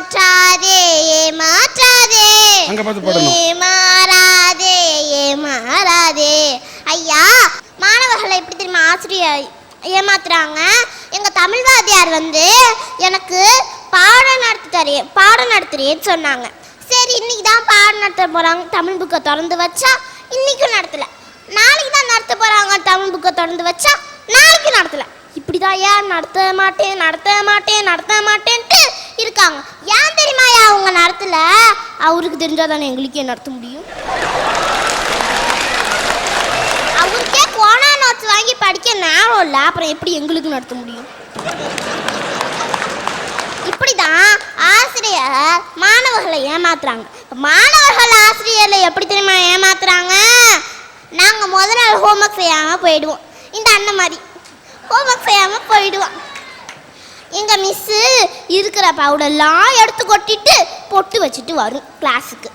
ஏமாற்றாதே ஏமாற்றாதே ஏமாறாதே ஏமாறாதே. ஐயா, மாணவர்களை எப்படி தெரியுமா ஆசிரியர் ஏமாத்துறாங்க? எங்க தமிழ் வாத்தியார் எனக்கு பாடம் நடத்துறேன்னு சொன்னாங்க. சரி, இன்னைக்கு தான் பாடம் நடத்த போறாங்க, தமிழ் புக்கை திறந்து வச்சா இன்னைக்கும் நடத்தல. நாளைக்கு தான் நடத்த போறாங்க, தமிழ் புக்கை திறந்து வச்சா நாளைக்கு நடத்தல. இப்படிதான் ஏன் நடத்த மாட்டேன்ட்டு இருக்காங்க. ஏன் தெரியுமா அவங்க நடத்தல? அவருக்கு தெரிஞ்சாதானே எங்களுக்கே நடத்த முடியும். அவருக்கே கோனா நோட்ஸ் வாங்கி படிக்க நேரம் இல்லை, அப்புறம் எப்படி எங்களுக்கு நடத்த முடியும்? இப்படிதான் ஆசிரியர் மாணவர்களை ஏமாத்துறாங்க. மாணவர்கள் ஆசிரியர்களை எப்படி தெரியுமா ஏமாத்துறாங்க? நாங்கள் முதல் நாள் ஹோம்ஒர்க் செய்யாமல் போயிடுவோம். இந்த அண்ணன் மாதிரி ஹோம்ஒர்க் செய்யாமல் போயிடுவோம். எங்கள் மிஸ்ஸு இருக்கிற பவுடெல்லாம் எடுத்து கொட்டிட்டு பொட்டு வச்சுட்டு வரும் கிளாஸுக்கு.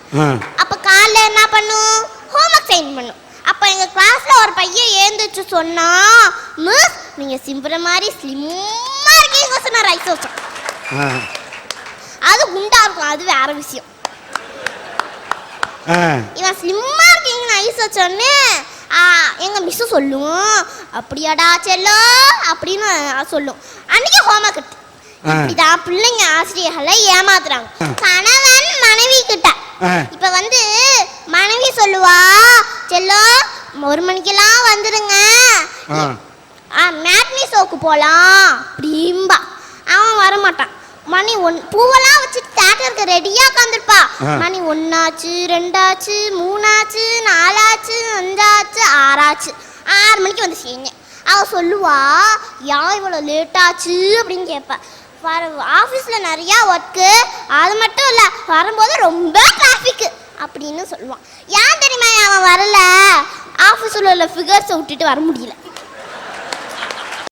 அப்போ காலைல என்ன பண்ணும்? ஹோம்ஒர்க் சைன் பண்ணும். அப்போ எங்கள் கிளாஸில் ஒரு பையன் ஏந்திரிச்சு சொன்னா, மிஸ் நீங்கள் சிம்புற மாதிரி ஸ்லிம்மாக இருக்கீங்க சொன்ன ரைஸ் வச்சோம். அது குண்டா இருக்கும், அது வேற விஷயம். இவன் ஸ்லிம்மா இருக்கீங்கன்னு ஐஸ் வச்சோன்னு எங்க மிஸ் சொல்லும், அப்படியாடா செல்லோ அப்படின்னு சொல்லும். அன்னைக்கு ஹோம்ஒர்க் இருக்கு. இப்படிதான் பிள்ளைங்க ஆசிரியர்களை ஏமாத்துறாங்க. கணவன் மனைவி கிட்ட இப்ப மனைவி சொல்லுவா, செல்லோ 1 மணிக்கெல்லாம் வந்துருங்க, மேட்னி ஷோக்கு போலாம் அப்படின்பா. அவன் வரமாட்டான். மணி 1 பூவெல்லாம் வச்சுட்டு தேட்டருக்கு ரெடியா உட்காந்துருப்பா. மணி 1 ஆச்சு, 2 ஆச்சு, 3 ஆச்சு, 4 ஆச்சு, 5 ஆச்சு, 6 ஆச்சு. 6 மணிக்கு வந்து செய்யுங்க. அவ சொல்லுவா, ஏன் இவ்வளோ லேட் ஆச்சு அப்படின்னு கேட்பா. ஆஃபீஸில் நிறையா ஒர்க்கு, அது மட்டும் இல்லை வரும்போது ரொம்ப டிராஃபிக்கு அப்படின்னு சொல்லுவான். ஏன் தெரியுமா அவன் வரல? ஆஃபீஸில் உள்ள ஃபிகர்ஸை விட்டுட்டு வர முடியல.